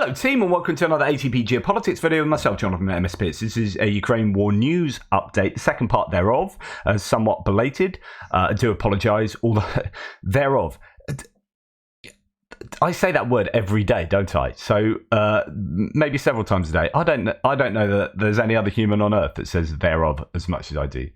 Hello team and welcome to another ATP Geopolitics video with myself, Jonathan MSP. This is a Ukraine war news update, the second part thereof, somewhat belated. I do apologise, although thereof. I say that word every day, don't I? So maybe several times a day. I don't know that there's any other human on earth that says thereof as much as I do.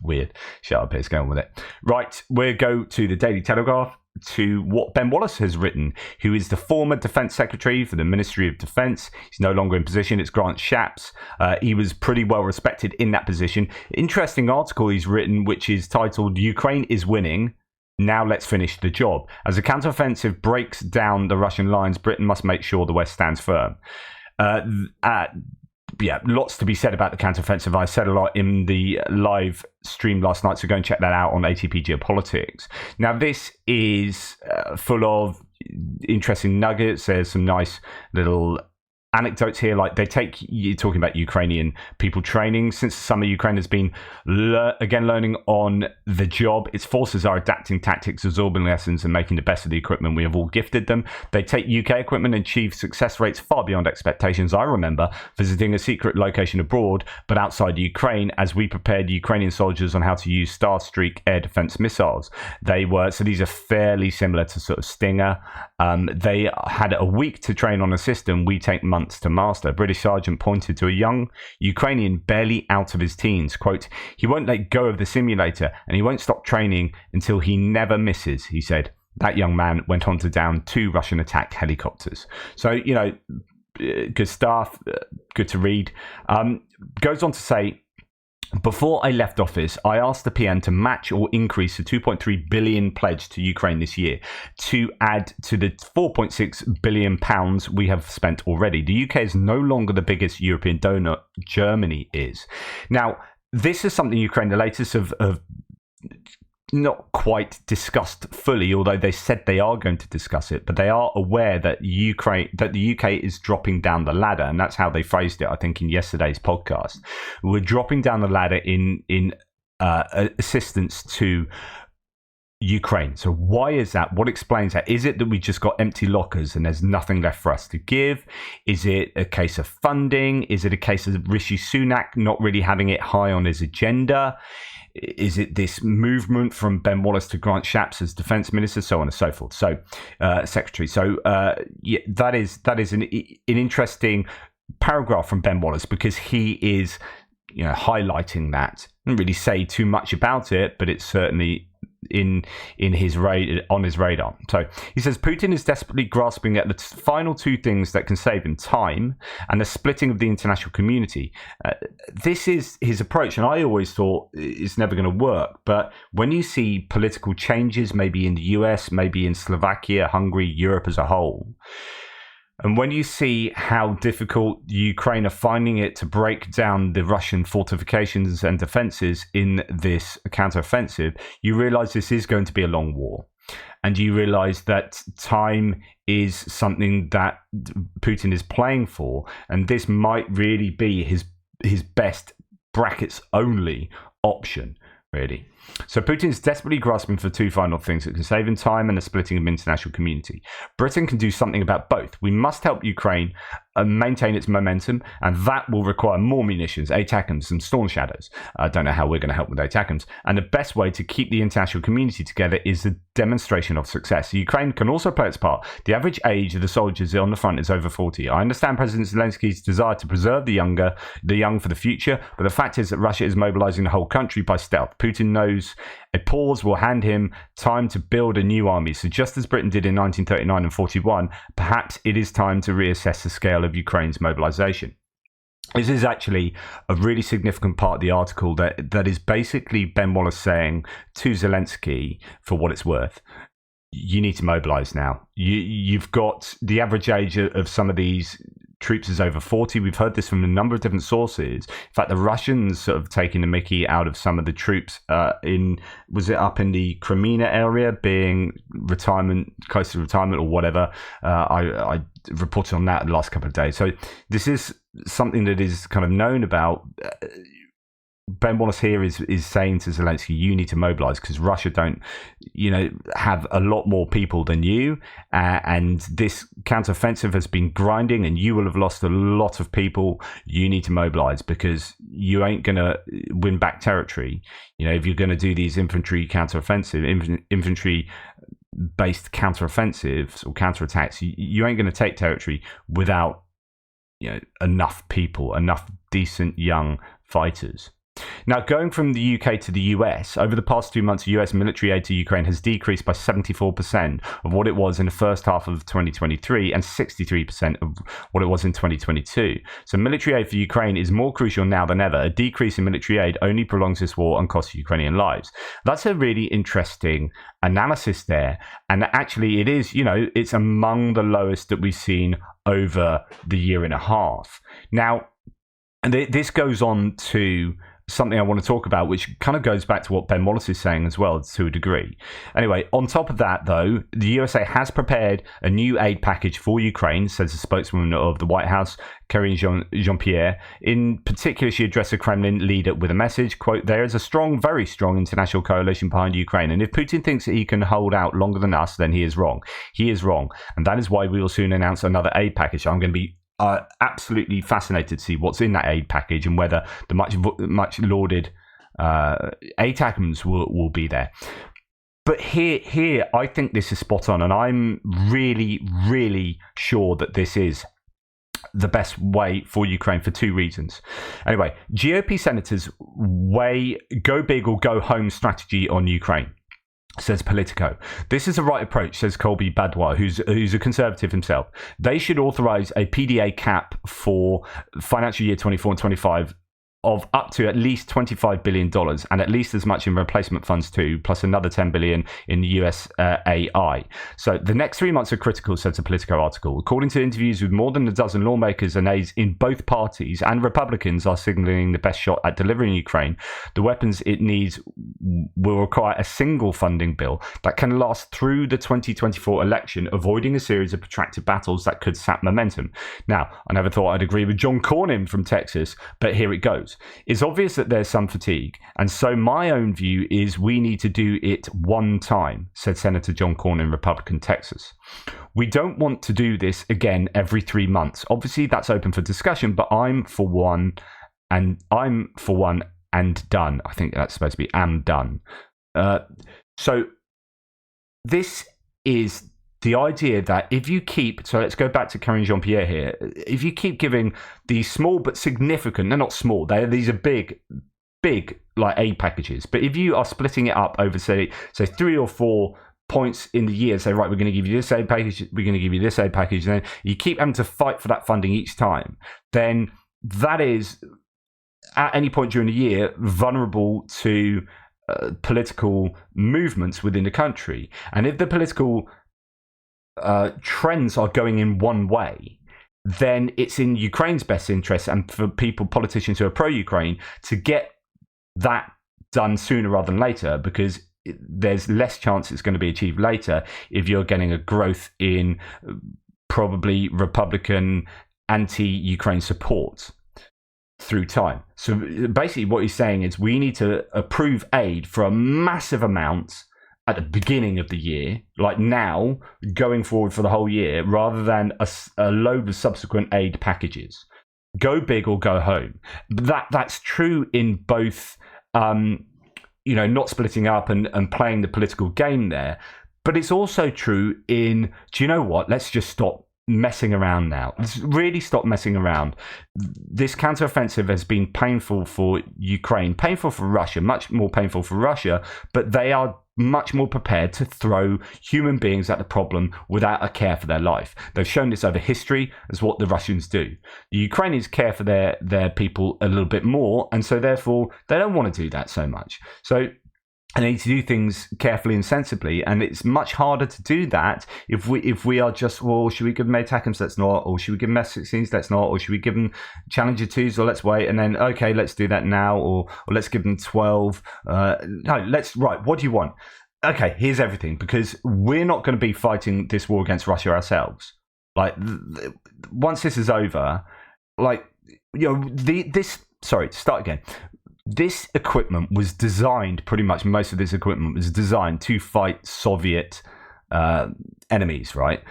Weird. Shut up, let's go on with it. Right, we'll go to the Daily Telegraph, to what Ben Wallace has written, who is the former Defence Secretary for the Ministry of Defence. He's no longer in position. It's Grant Shapps. He was pretty well respected in that position. Interesting article he's written, which is titled, "Ukraine is winning. Now let's finish the job. As the counteroffensive breaks down the Russian lines, Britain must make sure the West stands firm." Yeah, lots to be said about the counteroffensive. I said a lot in the live stream last night, so go and check that out on ATP Geopolitics. Now, this is full of interesting nuggets. There's some nice little anecdotes here, like you're talking about Ukrainian people training. Since the summer, Ukraine has been again learning on the job. Its forces are adapting tactics, absorbing lessons, and making the best of the equipment we have all gifted them. They take UK equipment and achieve success rates far beyond expectations. I remember visiting a secret location abroad, but outside Ukraine, as we prepared Ukrainian soldiers on how to use Starstreak air defense missiles. So these are fairly similar to sort of Stinger. They had a week to train on a system we take months to master. A British sergeant pointed to a young Ukrainian barely out of his teens. Quote, "He won't let go of the simulator and he won't stop training until he never misses," he said. That young man went on to down 2 Russian attack helicopters. So, good stuff, good to read. Goes on to say, "Before I left office, I asked the PM to match or increase the 2.3 billion pledge to Ukraine this year to add to the 4.6 billion pounds we have spent already. The UK is no longer the biggest European donor. Germany is." Now, this is something Ukraine, the latest, have not quite discussed fully, although they said they are going to discuss it, but they are aware that the UK is dropping down the ladder, and that's how they phrased it, I think, in yesterday's podcast. We're dropping down the ladder in assistance to Ukraine. So why is that? What explains that? Is it that we just got empty lockers and there's nothing left for us to give? Is it a case of funding? Is it a case of Rishi Sunak not really having it high on his agenda? Is it this movement from Ben Wallace to Grant Shapps as defense minister, so on and so forth? So, secretary. So, yeah, that is an interesting paragraph from Ben Wallace, because he is, highlighting that. Didn't really say too much about it, but it's certainly on his radar. So he says Putin is desperately grasping at the final 2 things that can save him: time and the splitting of the international community. This is his approach, and I always thought it's never going to work. But when you see political changes, maybe in the US, maybe in Slovakia, Hungary, Europe as a whole, and when you see how difficult Ukraine are finding it to break down the Russian fortifications and defenses in this counteroffensive, you realize this is going to be a long war. And you realize that time is something that Putin is playing for. And this might really be his best brackets only option, really. So Putin is desperately grasping for 2 final things that can save him: time and the splitting of the international community. Britain can do something about both. We must help Ukraine maintain its momentum, and that will require more munitions, ATACMS and Storm Shadows. I don't know how we're going to help with ATACMS. And the best way to keep the international community together is the demonstration of success. Ukraine can also play its part. The average age of the soldiers on the front is over 40. I understand President Zelensky's desire to preserve the young for the future, but the fact is that Russia is mobilizing the whole country by stealth. Putin knows a pause will hand him time to build a new army. So just as Britain did in 1939 and 41, perhaps it is time to reassess the scale of Ukraine's mobilization. This is actually a really significant part of the article that is basically Ben Wallace saying to Zelensky, for what it's worth, you need to mobilize now. You've got the average age of some of these troops is over 40. We've heard this from a number of different sources. In fact, the Russians sort of taking the mickey out of some of the troops was it up in the Crimea area, being close to retirement or whatever. I reported on that the last couple of days. So this is something that is kind of known about. Ben Wallace here is saying to Zelensky, you need to mobilize because Russia don't, have a lot more people than you. And this counteroffensive has been grinding and you will have lost a lot of people. You need to mobilize because you ain't going to win back territory. If you're going to do these infantry based counteroffensives or counterattacks, you ain't going to take territory without enough people, enough decent young fighters. Now, going from the UK to the US, over the past 2 months, US military aid to Ukraine has decreased by 74% of what it was in the first half of 2023 and 63% of what it was in 2022. So military aid for Ukraine is more crucial now than ever. A decrease in military aid only prolongs this war and costs Ukrainian lives. That's a really interesting analysis there. And actually, it is, it's among the lowest that we've seen over the year and a half. Now, and this goes on to something I want to talk about, which kind of goes back to what Ben Wallace is saying as well, to a degree. Anyway, on top of that, though, the USA has prepared a new aid package for Ukraine, says the spokeswoman of the White House, Karine Jean-Pierre. In particular, she addressed the Kremlin leader with a message, quote, "There is a strong, very strong international coalition behind Ukraine, and if Putin thinks that he can hold out longer than us, then he is wrong. He is wrong, and that is why we will soon announce another aid package." I'm going to be absolutely fascinated to see what's in that aid package and whether the much lauded ATACMS will be there. But here, I think this is spot on, and I'm really, really sure that this is the best way for Ukraine for two reasons. Anyway, GOP senators weigh go big or go home strategy on Ukraine, says Politico. This is the right approach, says Colby Badwa, who's a conservative himself. They should authorize a PDA cap for financial year 24 and 25 of up to at least $25 billion and at least as much in replacement funds too, plus another $10 billion in USAI. So the next 3 months are critical, says a Politico article. According to interviews with more than a dozen lawmakers and aides in both parties, and Republicans are signaling the best shot at delivering Ukraine the weapons it needs will require a single funding bill that can last through the 2024 election, avoiding a series of protracted battles that could sap momentum. Now, I never thought I'd agree with John Cornyn from Texas, but here it goes. It's obvious that there's some fatigue, and so my own view is we need to do it one time, said Senator John Cornyn, Republican, Texas. We don't want to do this again every 3 months. Obviously, that's open for discussion, but I'm for one and done. I think that's supposed to be am done. So this is the idea that if you keep, so let's go back to Karine Jean-Pierre here, if you keep giving these small but significant, they're not small, these are big like aid packages, but if you are splitting it up over say 3 or 4 points in the year, say, right, we're going to give you this aid package, we're going to give you this aid package, and then you keep having to fight for that funding each time, then that is, at any point during the year, vulnerable to political movements within the country. And if the political trends are going in one way, then it's in Ukraine's best interest and for politicians who are pro-Ukraine to get that done sooner rather than later, because there's less chance it's going to be achieved later if you're getting a growth in probably Republican anti-Ukraine support through time. So basically what he's saying is we need to approve aid for a massive amount at the beginning of the year, like now, going forward for the whole year, rather than a load of subsequent aid packages. Go big or go home. That's true in both, not splitting up and playing the political game there, but it's also true in, do you know what, let's just stop messing around now. Let's really stop messing around. This counteroffensive has been painful for Ukraine, painful for Russia, much more painful for Russia, but they are much more prepared to throw human beings at the problem without a care for their life. They've shown this over history as what the Russians do. The Ukrainians care for their people a little bit more, and so therefore they don't want to do that so much. So and they need to do things carefully and sensibly, and it's much harder to do that if we are just, well, should we give them ATACMS? Let's not. Or should we give them F-16s? Let's not. Or should we give them Challenger 2s? Or let's wait, and then, okay, let's do that now. Or let's give them 12. Right, what do you want? Okay, here's everything, because we're not going to be fighting this war against Russia ourselves. Like, once this is over, like, to start again. This equipment was designed, pretty much most of this equipment was designed to fight Soviet enemies, right?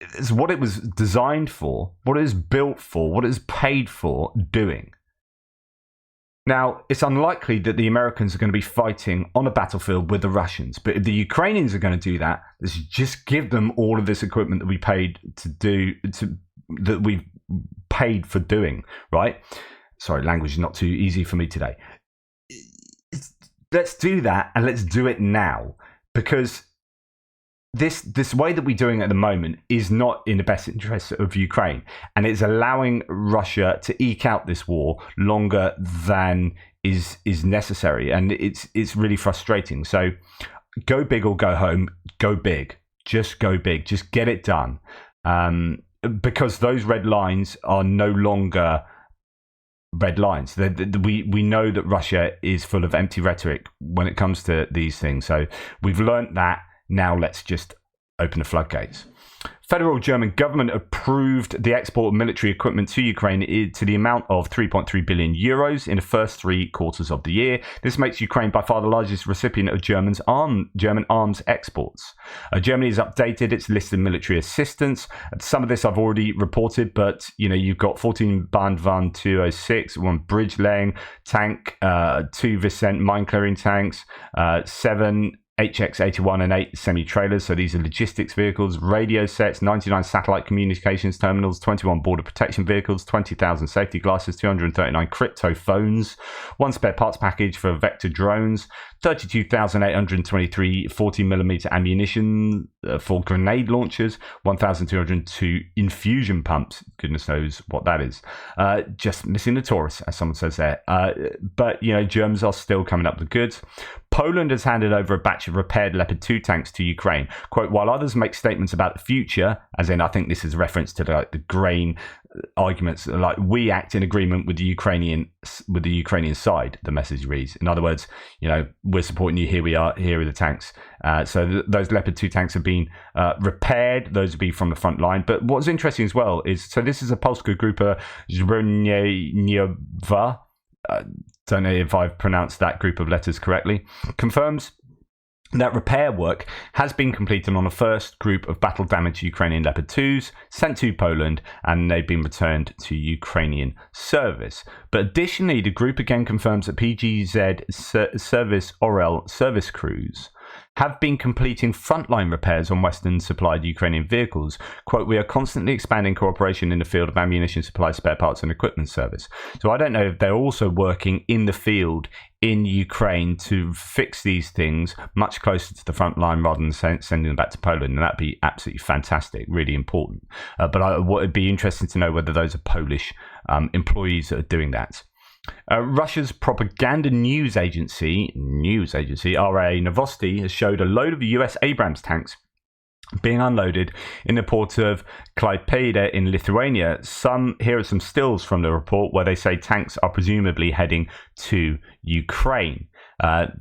It's what it was designed for, what it was built for, what it was paid for doing. Now, it's unlikely that the Americans are going to be fighting on a battlefield with the Russians, but if the Ukrainians are going to do that, let's just give them all of this equipment that we paid that we've paid for doing, right? Sorry, language is not too easy for me today. Let's do that, and let's do it now, because this way that we're doing it at the moment is not in the best interest of Ukraine, and it's allowing Russia to eke out this war longer than is necessary, and it's really frustrating. So go big or go home. Go big. Just go big. Just get it done, because those red lines are no longer red lines. We know that Russia is full of empty rhetoric when it comes to these things. So we've learnt that. Now let's just open the floodgates. Federal German government approved the export of military equipment to Ukraine to the amount of 3.3 billion euros in the first 3 quarters of the year. This makes Ukraine by far the largest recipient of German arms exports. Germany has updated its list of military assistance. Some of this I've already reported, but you've got 14 Bandwan 206, 1 bridge laying tank, 2 Vicent mine clearing tanks, 7 HX-81 and 8 semi-trailers, so these are logistics vehicles, radio sets, 99 satellite communications terminals, 21 border protection vehicles, 20,000 safety glasses, 239 crypto phones, 1 spare parts package for vector drones, 32,823 40mm ammunition for grenade launchers, 1,202 infusion pumps. Goodness knows what that is. Just missing the Taurus, as someone says there. But, Germans are still coming up with goods. Poland has handed over a batch of repaired Leopard 2 tanks to Ukraine. Quote, while others make statements about the future, as in I think this is a reference to the grain arguments, like we act in agreement with the Ukrainian side, the message reads. In other words, we're supporting you, here are the tanks. So those Leopard 2 tanks have been repaired. Those will be from the front line. But what's interesting as well is, so this is a Polska Grupa Zbrojeniowa, don't know if I've pronounced that group of letters correctly, confirms that repair work has been completed on the first group of battle-damaged Ukrainian Leopard 2s sent to Poland, and they've been returned to Ukrainian service. But additionally, the group again confirms that PGZ Service Orel service crews have been completing frontline repairs on Western-supplied Ukrainian vehicles. Quote, we are constantly expanding cooperation in the field of ammunition supply, spare parts and equipment service. So I don't know if they're also working in the field in Ukraine to fix these things much closer to the front line rather than sending them back to Poland. And that'd be absolutely fantastic, really important. But it'd be interesting to know whether those are Polish employees that are doing that. Russia's propaganda news agency RA Novosti has showed a load of US Abrams tanks being unloaded in the port of Klaipėda in Lithuania. Here are some stills from the report where they say tanks are presumably heading to Ukraine.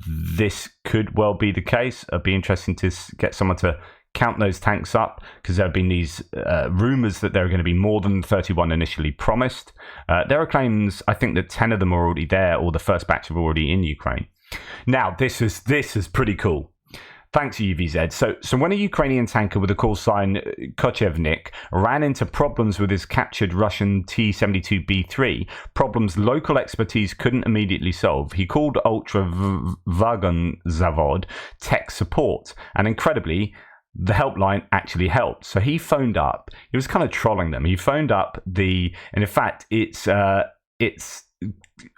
This could well be the case. It'd be interesting to get someone to count those tanks up, because there have been these rumours that there are going to be more than 31 initially promised. There are claims, I think, that 10 of them are already there, or the first batch are already in Ukraine. Now, this is pretty cool. Thanks, UVZ. So when a Ukrainian tanker with a call sign Kochevnik ran into problems with his captured Russian T-72B3, problems local expertise couldn't immediately solve, he called Ultra Vagon Zavod tech support, and incredibly, the helpline actually helped. So he phoned up. He was kind of trolling them. He phoned up and in fact, it's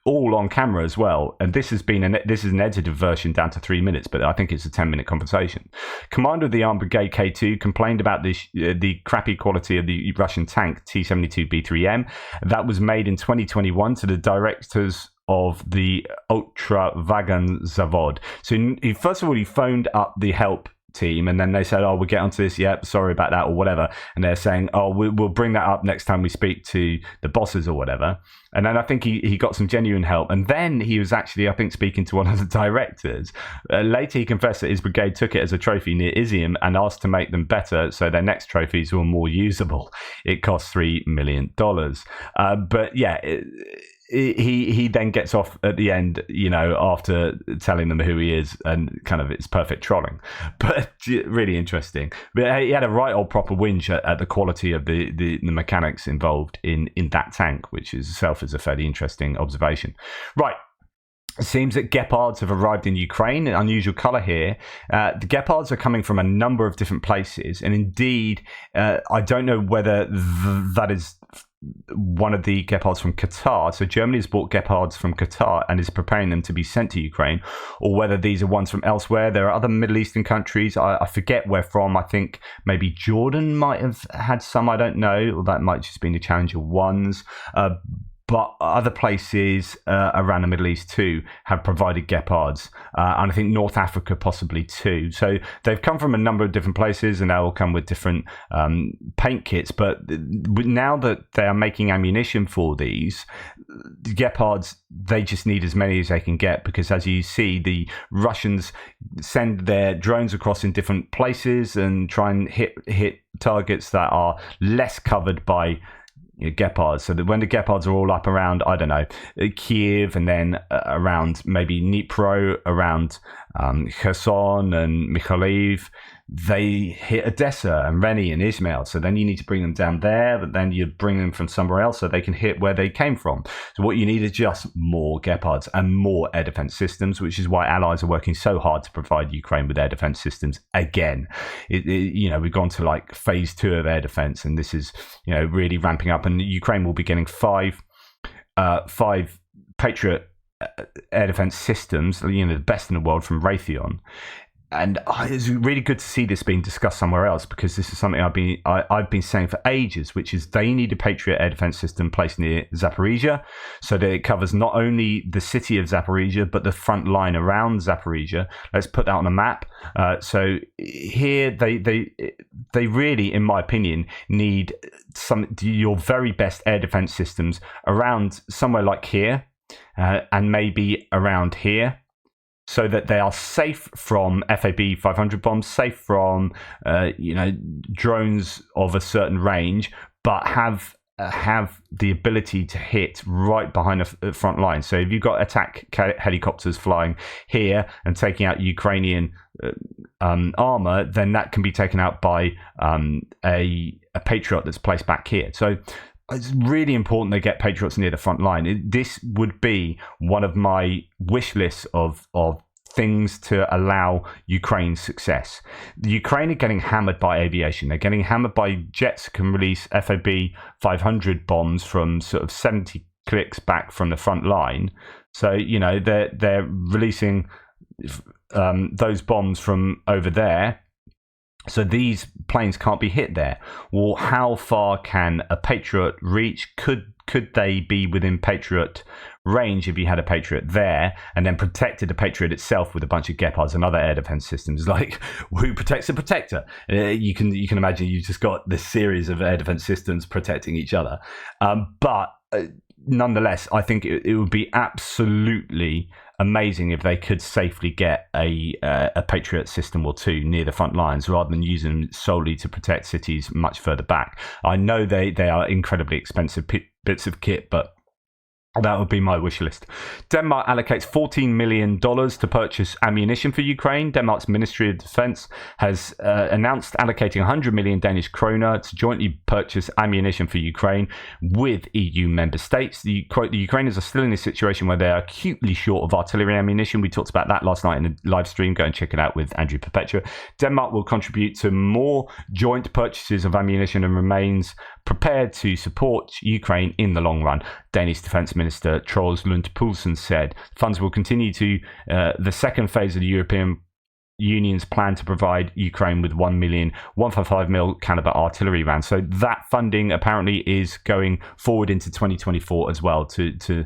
all on camera as well. And this is an edited version down to 3 minutes, but I think it's a 10-minute conversation. Commander of the Armed Brigade K2 complained about the crappy quality of the Russian tank T-72B3M that was made in 2021 to the directors of the Ultra Vagon Zavod. So first of all, he phoned up the help team, and then they said, we'll get onto this, sorry about that, or whatever, and they're saying, we'll bring that up next time we speak to the bosses or whatever. And then I think he got some genuine help, and then he was actually, I think, speaking to one of the directors. Later he confessed that his brigade took it as a trophy near Izium and asked to make them better so their next trophies were more usable. It cost $3 million. But yeah, he then gets off at the end, after telling them who he is, and kind of it's perfect trolling, but really interesting. But he had a right old proper whinge at the quality of the mechanics involved in that tank, which itself is a fairly interesting observation. Right. It seems that Gepards have arrived in Ukraine. An unusual colour here. The Gepards are coming from a number of different places, and indeed, I don't know whether that is one of the Gepards from Qatar. So Germany has bought Gepards from Qatar and is preparing them to be sent to Ukraine, or whether these are ones from elsewhere. There are other Middle Eastern countries. I forget where from. I think maybe Jordan might have had some. I don't know. Or that might just be the Challenger ones. But other places around the Middle East too have provided Gepards, and I think North Africa possibly too. So they've come from a number of different places, and they all come with different paint kits. But now that they are making ammunition for these, the Gepards, they just need as many as they can get, because as you see, the Russians send their drones across in different places and try and hit targets that are less covered by Gepards, so that when the Gepards are all up around, I don't know, Kiev, and then around maybe Dnipro, around Kherson and Mykolaiv, they hit Odessa and Reni and Izmail. So then you need to bring them down there, but then you bring them from somewhere else so they can hit where they came from. So what you need is just more Gepards and more air defense systems, which is why allies are working so hard to provide Ukraine with air defense systems again. We've gone to like phase 2 of air defense, and this is really ramping up. And Ukraine will be getting five Patriot air defense systems, the best in the world from Raytheon. And it's really good to see this being discussed somewhere else, because this is something I've been saying for ages, which is they need a Patriot air defense system placed near Zaporizhia, so that it covers not only the city of Zaporizhia but the front line around Zaporizhia. Let's put that on a map. So here they really, in my opinion, need your very best air defense systems around somewhere like here, and maybe around here, so that they are safe from FAB 500 bombs, safe from drones of a certain range, but have the ability to hit right behind the front line. So if you've got attack helicopters flying here and taking out Ukrainian armor, then that can be taken out by a Patriot that's placed back here. So it's really important they get Patriots near the front line. This would be one of my wish lists of things to allow Ukraine's success. The Ukraine are getting hammered by aviation. They're getting hammered by jets that can release FAB 500 bombs from sort of 70 clicks back from the front line. So, they're releasing those bombs from over there. So these planes can't be hit there. Well, how far can a Patriot reach? Could they be within Patriot range if you had a Patriot there, and then protected the Patriot itself with a bunch of Gepards and other air defense systems? Like, who protects a protector? You can imagine you've just got this series of air defense systems protecting each other. But nonetheless, I think it would be absolutely amazing if they could safely get a Patriot system or two near the front lines, rather than using them solely to protect cities much further back. I know they are incredibly expensive bits of kit, but that would be my wish list. Denmark allocates $14 million to purchase ammunition for Ukraine. Denmark's Ministry of Defense has announced allocating 100 million Danish kroner to jointly purchase ammunition for Ukraine with EU member states. The Ukrainians are still in a situation where they are acutely short of artillery ammunition. We talked about that last night in the live stream. Go and check it out with Andrew Perpetua. Denmark will contribute to more joint purchases of ammunition and remains prepared to support Ukraine in the long run. Danish Defence Minister Troels Lund Poulsen said funds will continue to the second phase of the European Union's plan to provide Ukraine with 1 million 155mm caliber artillery rounds. So that funding apparently is going forward into 2024 as well to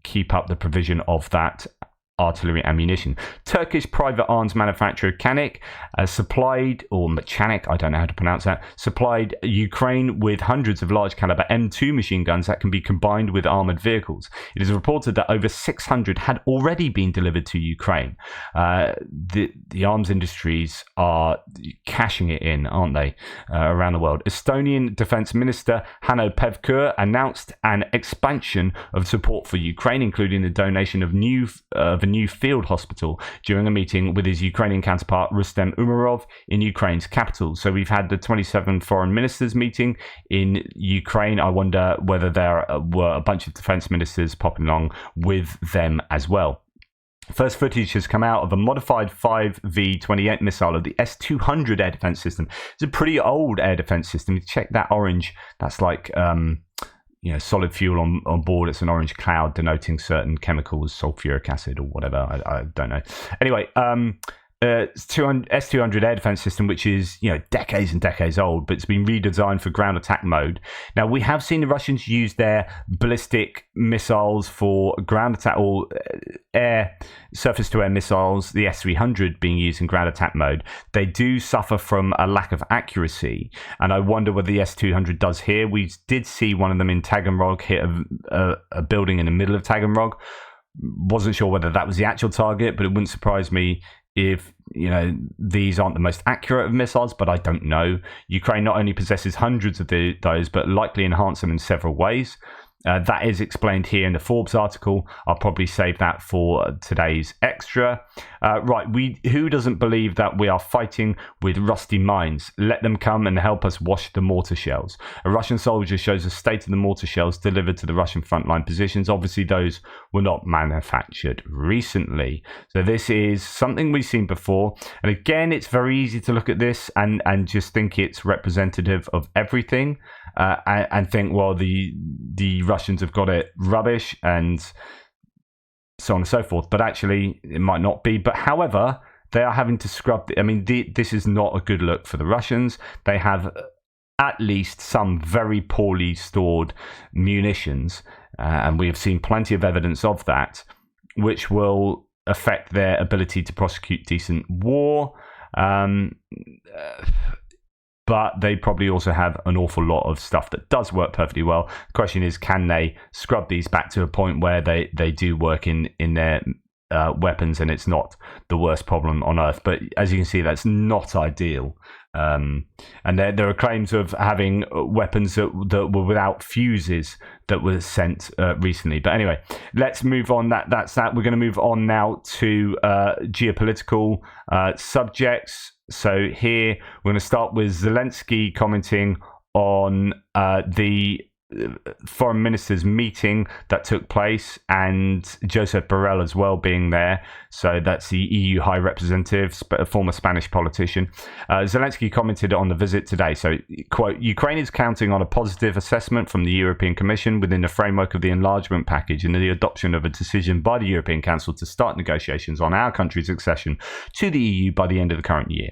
keep up the provision of that artillery ammunition. Turkish private arms manufacturer Canik supplied Ukraine with hundreds of large caliber M2 machine guns that can be combined with armored vehicles. It is reported that over 600 had already been delivered to Ukraine. The arms industries are cashing it in, aren't they, around the world. Estonian Defense Minister Hanno Pevkur announced an expansion of support for Ukraine, including the donation of a new field hospital during a meeting with his Ukrainian counterpart Rustem Umerov in Ukraine's capital. So we've had the 27 foreign ministers meeting in Ukraine. I wonder whether there were a bunch of defense ministers popping along with them as well. First footage has come out of a modified 5V-28 missile of the S-200 air defense system. It's a pretty old air defense system. Check that orange. That's like solid fuel on board. It's an orange cloud denoting certain chemicals, sulfuric acid or whatever. I don't know. Anyway, S-200 air defense system, which is decades and decades old, but it's been redesigned for ground attack mode. Now, we have seen the Russians use their ballistic missiles for ground attack, or air surface to air missiles, the S-300 being used in ground attack mode. They do suffer from a lack of accuracy, and I wonder whether the S-200 does here. We did see one of them in Taganrog hit a building in the middle of Taganrog. Wasn't sure whether that was the actual target, but it wouldn't surprise me if these aren't the most accurate of missiles, but I don't know. Ukraine not only possesses hundreds of those, but likely enhance them in several ways. That is explained here in the Forbes article. I'll probably save that for today's extra. Right, who doesn't believe that we are fighting with rusty mines? Let them come and help us wash the mortar shells. A Russian soldier shows the state of the mortar shells delivered to the Russian frontline positions. Obviously, those were not manufactured recently. So this is something we've seen before. And again, it's very easy to look at this and just think it's representative of everything and think, well, the Russians have got it rubbish and so on and so forth, but actually it might not be. But however, they are having to scrub this is not a good look for the Russians. They have at least some very poorly stored munitions, and we have seen plenty of evidence of that, which will affect their ability to prosecute decent war. But they probably also have an awful lot of stuff that does work perfectly well. The question is, can they scrub these back to a point where they do work in their weapons and it's not the worst problem on earth? But as you can see, that's not ideal. And there are claims of having weapons that were without fuses that were sent recently. But anyway, let's move on. That's that. We're going to move on now to geopolitical subjects. So here we're going to start with Zelensky commenting on the foreign ministers meeting that took place, and Joseph Borrell as well being there. So that's the EU High Representative, a former Spanish politician. Zelensky commented on the visit today. So, quote, Ukraine is counting on a positive assessment from the European Commission within the framework of the enlargement package and the adoption of a decision by the European Council to start negotiations on our country's accession to the EU by the end of the current year.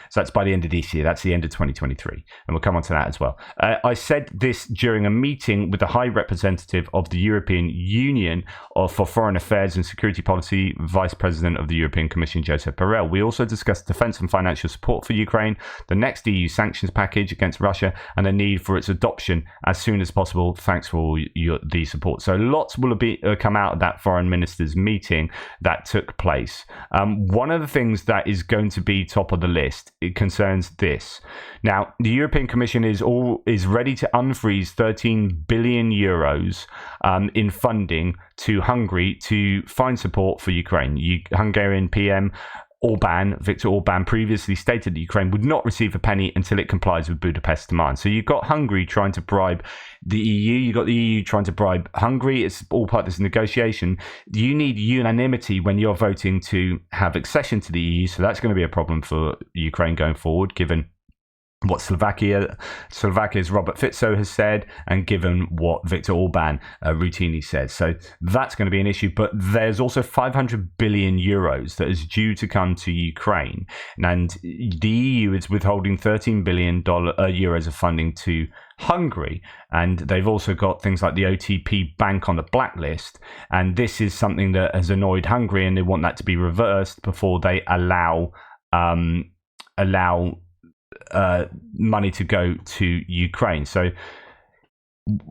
So that's by the end of this year. That's the end of 2023. And we'll come on to that as well. I said this during a meeting with the High Representative of the European Union for Foreign Affairs and Security Policy, Vice President of the European Commission, Joseph Borrell. We also discussed defense and financial support for Ukraine, the next EU sanctions package against Russia, and the need for its adoption as soon as possible. Thanks for all the support. So lots will come out of that foreign ministers meeting that took place. One of the things that is going to be top of the list, it concerns this. Now, the European Commission is ready to unfreeze 13 billion euros in funding to Hungary to find support for Ukraine. Hungarian PM Viktor Orban previously stated that Ukraine would not receive a penny until it complies with Budapest's demands. So you've got Hungary trying to bribe the EU, you've got the EU trying to bribe Hungary. It's all part of this negotiation. You need unanimity when you're voting to have accession to the EU, so that's going to be a problem for Ukraine going forward, given what Slovakia's Robert Fico has said, and given what Viktor Orban routinely says. So that's going to be an issue. But there's also 500 billion euros that is due to come to Ukraine. And the EU is withholding $13 billion euros of funding to Hungary. And they've also got things like the OTP bank on the blacklist. And this is something that has annoyed Hungary, and they want that to be reversed before they allow money to go to Ukraine. So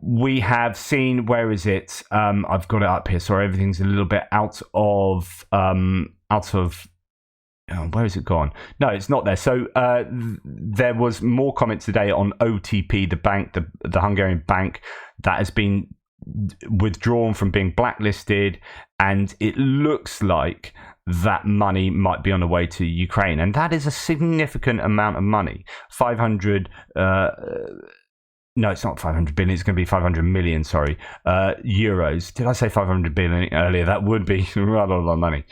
we have seen, where is it? I've got it up here. Sorry, everything's a little bit out of where is it gone? No, it's not there. So there was more comments today on OTP, the bank, the Hungarian bank that has been withdrawn from being blacklisted, and it looks like that money might be on the way to Ukraine, and that is a significant amount of money. 500. No, it's not 500 billion. It's going to be 500 million. Sorry, euros. Did I say 500 billion earlier? That would be rather a lot of money.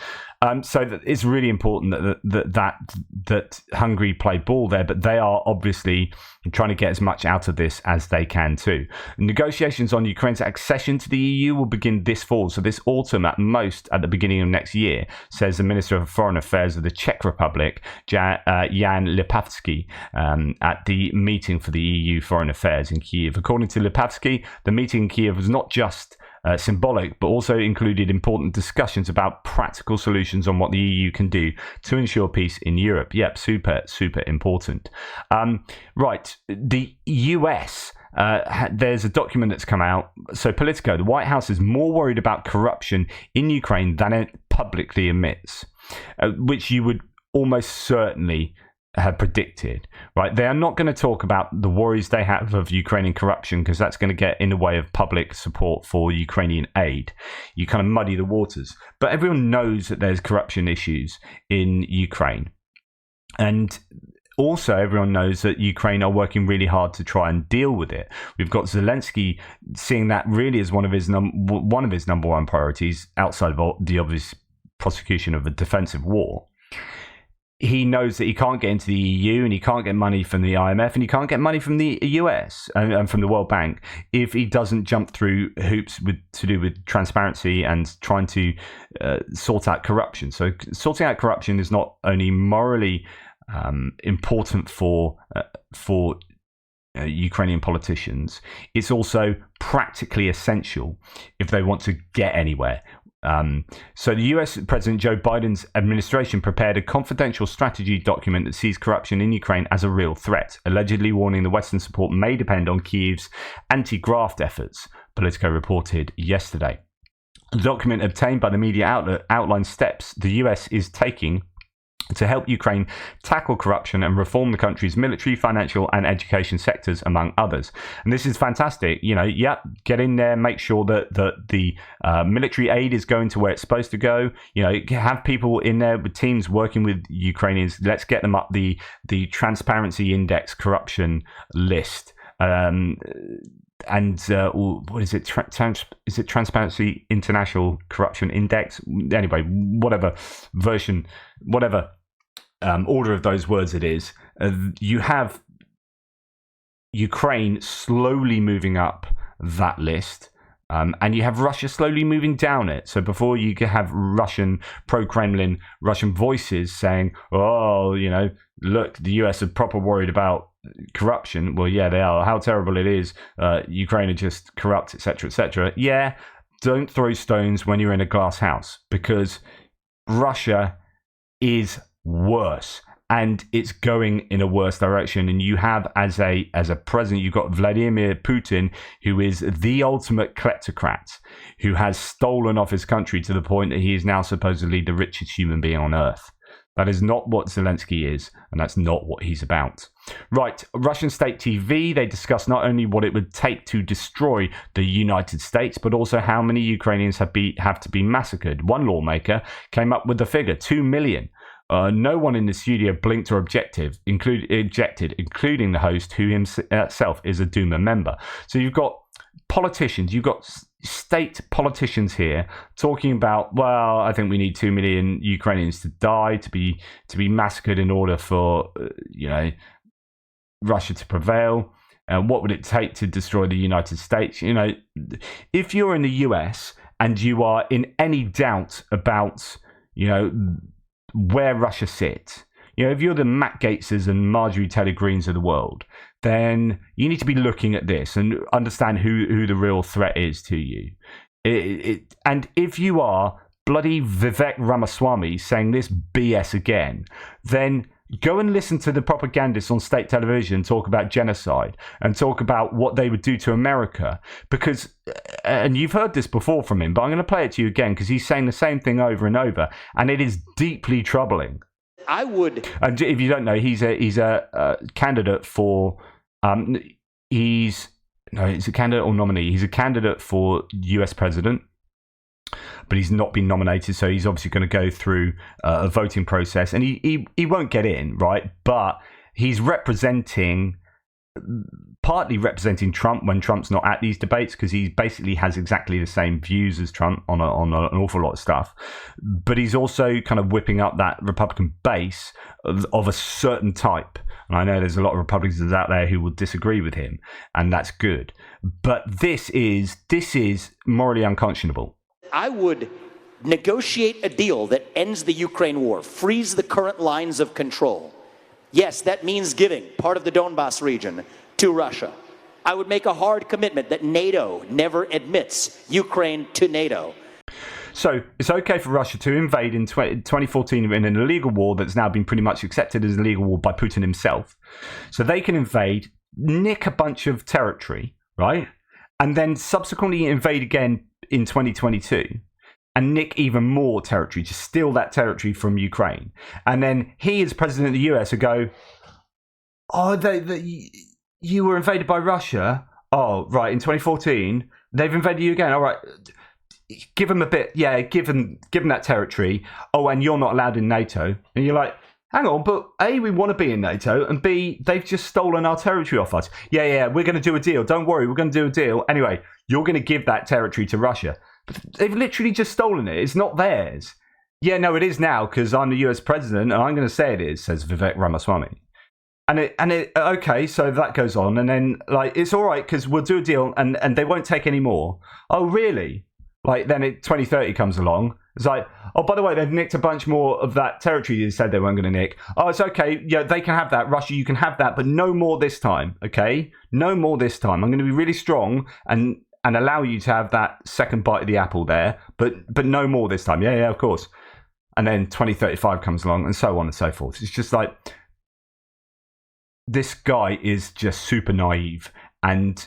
So it's really important that Hungary play ball there, but they are obviously trying to get as much out of this as they can too. Negotiations on Ukraine's accession to the EU will begin this fall, so this autumn at most, at the beginning of next year, says the Minister of Foreign Affairs of the Czech Republic, Jan Lipavsky, at the meeting for the EU Foreign Affairs in Kyiv. According to Lipavsky, the meeting in Kyiv was not just symbolic, but also included important discussions about practical solutions on what the EU can do to ensure peace in Europe. Yep, super important. Right, the US, there's a document that's come out. So Politico, the White House is more worried about corruption in Ukraine than it publicly admits, which you would almost certainly have predicted, right? They are not going to talk about the worries they have of Ukrainian corruption, because that's going to get in the way of public support for Ukrainian aid. You kind of muddy the waters. But everyone knows that there's corruption issues in Ukraine. And also, everyone knows that Ukraine are working really hard to try and deal with it. We've got Zelensky seeing that really as one of his number one priorities, outside of the obvious prosecution of a defensive war. He knows that he can't get into the EU, and he can't get money from the IMF, and he can't get money from the US and from the World Bank if he doesn't jump through hoops to do with transparency and trying to sort out corruption. So sorting out corruption is not only morally important for Ukrainian politicians, it's also practically essential if they want to get anywhere. So the US President Joe Biden's administration prepared a confidential strategy document that sees corruption in Ukraine as a real threat, allegedly warning the Western support may depend on Kyiv's anti-graft efforts, Politico reported yesterday. The document obtained by the media outlet outlines steps the US is taking to help Ukraine tackle corruption and reform the country's military, financial, and education sectors, among others. And this is fantastic. Get in there, make sure that the military aid is going to where it's supposed to go. Have people in there with teams working with Ukrainians. Let's get them up the Transparency Index corruption list. What is it? Is it Transparency International Corruption Index? Anyway, whatever version, whatever order of those words it is. You have Ukraine slowly moving up that list. And you have Russia slowly moving down it. So before you have Russian, pro-Kremlin, Russian voices saying, look, the US are proper worried about corruption. Well, yeah, they are. How terrible it is. Ukraine are just corrupt, etc., etc. Yeah, don't throw stones when you're in a glass house, because Russia is worse. And it's going in a worse direction. And you have, as a president, you've got Vladimir Putin, who is the ultimate kleptocrat, who has stolen off his country to the point that he is now supposedly the richest human being on earth. That is not what Zelensky is, and that's not what he's about. Right, Russian state TV, they discussed not only what it would take to destroy the United States, but also how many Ukrainians have to be massacred. One lawmaker came up with the figure, 2 million. No one in the studio blinked or ejected, including the host, who himself is a Duma member. So you've got politicians, you've got state politicians here talking about, well, I think we need 2 million Ukrainians to die, to be massacred in order for Russia to prevail. What would it take to destroy the United States? If you're in the US and you are in any doubt about where Russia sits, if you're the Matt Gaetzes and Marjorie Taylor Greens of the world, then you need to be looking at this and understand who the real threat is to you. And if you are bloody Vivek Ramaswamy saying this BS again, then go and listen to the propagandists on state television talk about genocide and talk about what they would do to America. Because, and you've heard this before from him, but I'm going to play it to you again because he's saying the same thing over and over, and it is deeply troubling. I would. And if you don't know, he's a candidate for. He's a candidate or nominee. He's a candidate for U.S. president, but he's not been nominated, so he's obviously going to go through a voting process, and he won't get in, right? But he's partly representing Trump when Trump's not at these debates, because he basically has exactly the same views as Trump on an awful lot of stuff. But he's also kind of whipping up that Republican base of a certain type. And I know there's a lot of Republicans out there who will disagree with him, and that's good. But this is morally unconscionable. I would negotiate a deal that ends the Ukraine war, frees the current lines of control. Yes, that means giving part of the Donbas region to Russia. I would make a hard commitment that NATO never admits Ukraine to NATO. So it's okay for Russia to invade in 2014 in an illegal war that's now been pretty much accepted as an illegal war by Putin himself. So they can invade, nick a bunch of territory, right? And then subsequently invade again in 2022 and nick even more territory, to steal that territory from Ukraine. And then he, as president of the US, would go, oh, you were invaded by Russia? Oh, right, in 2014, they've invaded you again. All right, give them a bit, give them that territory. Oh, and you're not allowed in NATO. And you're like, hang on, but A, we want to be in NATO, and B, they've just stolen our territory off us. Yeah, we're going to do a deal. Don't worry, we're going to do a deal. Anyway, you're going to give that territory to Russia. But they've literally just stolen it. It's not theirs. Yeah, no, it is now, because I'm the US president, and I'm going to say it is, says Vivek Ramaswamy. Okay, so that goes on, and then, like, it's all right, because we'll do a deal, and they won't take any more. Oh, really? Like, then 2030 comes along. It's like, oh, by the way, they've nicked a bunch more of that territory you said they weren't going to nick. Oh, it's okay. Yeah, they can have that. Russia, you can have that, but no more this time, okay? No more this time. I'm going to be really strong and allow you to have that second bite of the apple there, but no more this time. Yeah, of course. And then 2035 comes along, and so on and so forth. It's just like, this guy is just super naive and,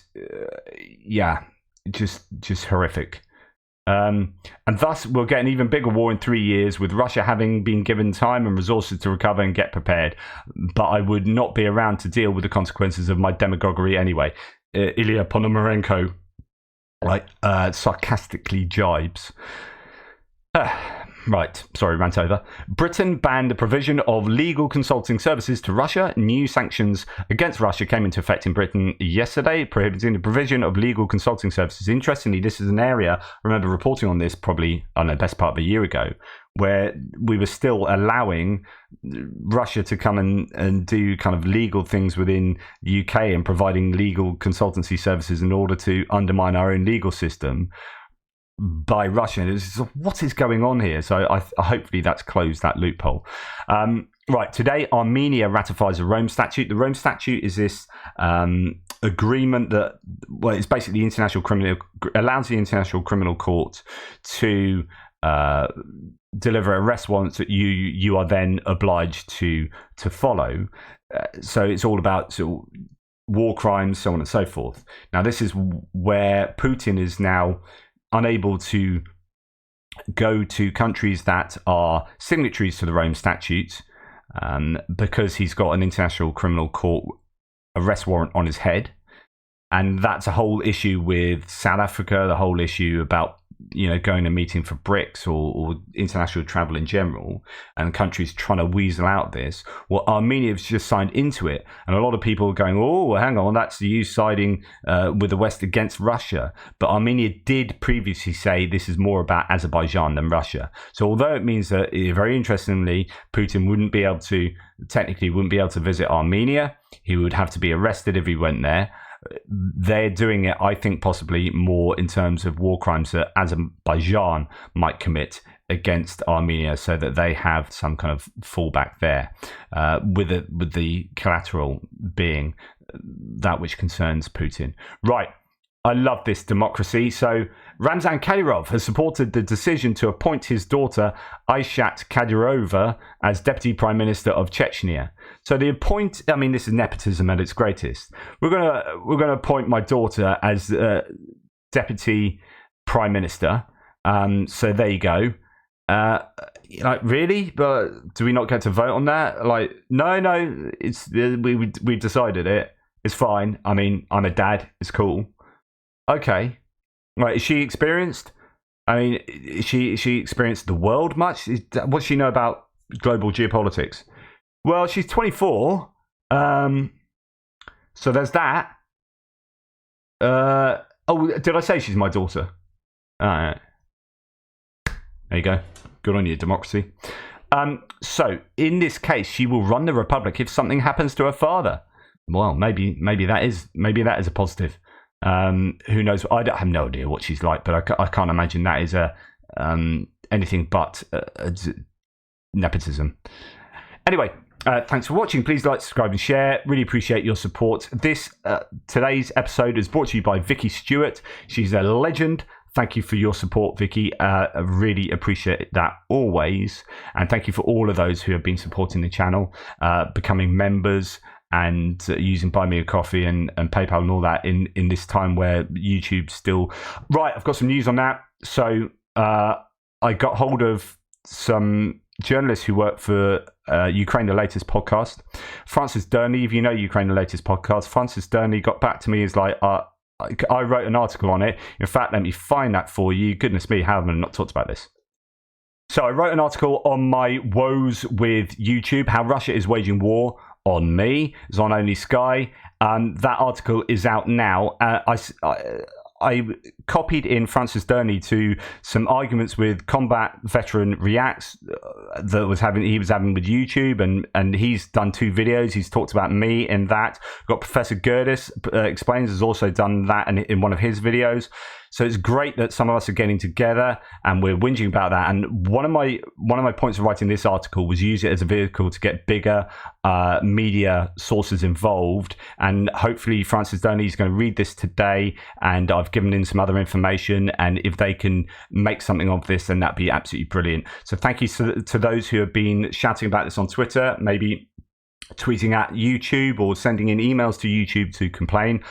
just horrific. And thus, we'll get an even bigger war in 3 years, with Russia having been given time and resources to recover and get prepared. But I would not be around to deal with the consequences of my demagoguery anyway. Ilya Ponomarenko, sarcastically jibes. Right, sorry, rant over. Britain banned the provision of legal consulting services to Russia. New sanctions against Russia came into effect in Britain yesterday, prohibiting the provision of legal consulting services. Interestingly, this is an area, I remember reporting on this probably, best part of a year ago, where we were still allowing Russia to come and do kind of legal things within the UK and providing legal consultancy services in order to undermine our own legal system by Russia. What is going on here? So I hopefully that's closed that loophole. Right, today Armenia ratifies the Rome Statute. The Rome Statute is this agreement that, it's basically allows the International Criminal Court to deliver arrest warrants that you are then obliged to follow. So it's all about war crimes, so on and so forth. Now, this is where Putin is now unable to go to countries that are signatories to the Rome Statute because he's got an International Criminal Court arrest warrant on his head. And that's a whole issue with South Africa, the whole issue about going and meeting for BRICS or international travel in general, and countries trying to weasel out this. Well, Armenia has just signed into it, and a lot of people are going, oh, hang on, that's you siding with the West against Russia. But Armenia did previously say this is more about Azerbaijan than Russia. So although it means that, very interestingly, Putin wouldn't be able to visit Armenia, he would have to be arrested if he went there. They're doing it, I think, possibly more in terms of war crimes that Azerbaijan might commit against Armenia, so that they have some kind of fallback there, with the collateral being that which concerns Putin. Right. I love this democracy. So Ramzan Kadyrov has supported the decision to appoint his daughter Aishat Kadyrova as Deputy Prime Minister of Chechnya. So this is nepotism at its greatest. We're gonna appoint my daughter as Deputy Prime Minister. So there you go. Really? But do we not get to vote on that? No. It's we've decided it. It's fine. I mean, I'm a dad. It's cool. Okay. Right, is she experienced? I mean, is she experienced the world much? What does she know about global geopolitics? Well, she's 24. So there's that. Did I say she's my daughter? All right. There you go. Good on you, democracy. So in this case, she will run the republic if something happens to her father. Well, maybe that is a positive. Who knows? I have no idea what she's like, but I can't imagine that is anything but nepotism. Anyway, thanks for watching. Please like, subscribe, and share. Really appreciate your support. Today's episode is brought to you by Vicky Stewart. She's a legend. Thank you for your support, Vicky. I really appreciate that always. And thank you for all of those who have been supporting the channel, becoming members, and using Buy Me a Coffee and PayPal and all that in this time where YouTube's still... Right, I've got some news on that. So I got hold of some journalists who work for Ukraine The Latest podcast. Francis Durney, if you know Ukraine The Latest podcast, Francis Durney got back to me as like... I wrote an article on it. In fact, let me find that for you. Goodness me, how have I not talked about this? So I wrote an article on my woes with YouTube, how Russia is waging war on me. It's on Only Sky. That article is out now. I copied in Francis Durney to some arguments with Combat Veteran Reacts that he was having with YouTube, and he's done 2 videos. He's talked about me in that. Got Professor Gerdes Explains has also done that in one of his videos. So it's great that some of us are getting together and we're whinging about that. And one of my points of writing this article was use it as a vehicle to get bigger media sources involved. And hopefully Francis Durney is going to read this today, and I've given him some other information. And if they can make something of this, then that'd be absolutely brilliant. So thank you to those who have been shouting about this on Twitter, maybe tweeting at YouTube or sending in emails to YouTube to complain.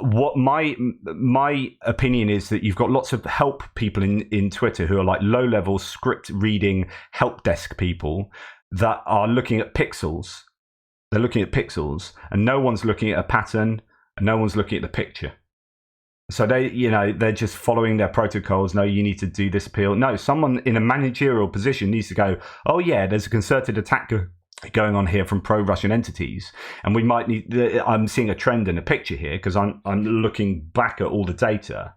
What my opinion is that you've got lots of help people in Twitter who are like low-level script reading help desk people that are looking at pixels. They're looking at pixels, and no one's looking at a pattern, and no one's looking at the picture. So they're just following their protocols. No, you need to do this appeal. No, someone in a managerial position needs to go, oh yeah, there's a concerted attack going on here from pro-Russian entities, and we might need... I'm seeing a trend in a picture here because I'm looking back at all the data.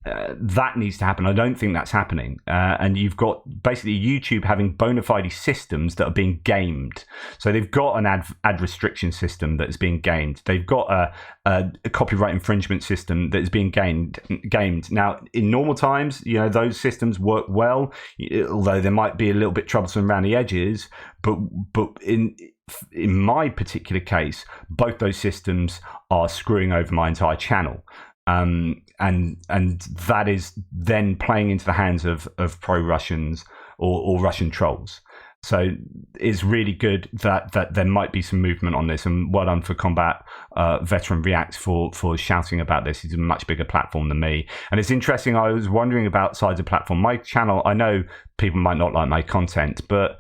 That needs to happen. I don't think that's happening. And you've got basically YouTube having bona fide systems that are being gamed. So they've got an ad restriction system that is being gamed. They've got a copyright infringement system that is being gamed. Now, in normal times, those systems work well, although they might be a little bit troublesome around the edges. But in my particular case, both those systems are screwing over my entire channel. And that is then playing into the hands of pro-Russians or Russian trolls. So it's really good that there might be some movement on this, and well done for Combat Veteran Reacts for shouting about this. It's a much bigger platform than me. And it's interesting, I was wondering about size of platform. My channel, I know people might not like my content, but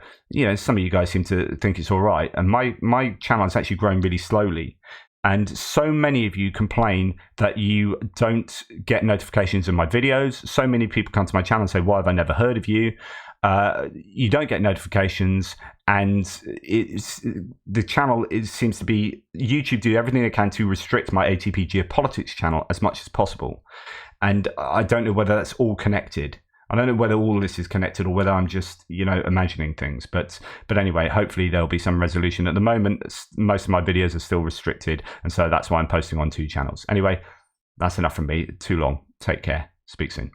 some of you guys seem to think it's all right. And my channel is actually growing really slowly. And so many of you complain that you don't get notifications of my videos. So many people come to my channel and say, why have I never heard of you? You don't get notifications, and the channel seems to be... YouTube do everything they can to restrict my ATP Geopolitics channel as much as possible. And I don't know whether that's all connected. I don't know whether all this is connected or whether I'm just, imagining things. But anyway, hopefully there'll be some resolution. At the moment, most of my videos are still restricted, and so that's why I'm posting on 2 channels. Anyway, that's enough from me. Too long. Take care. Speak soon.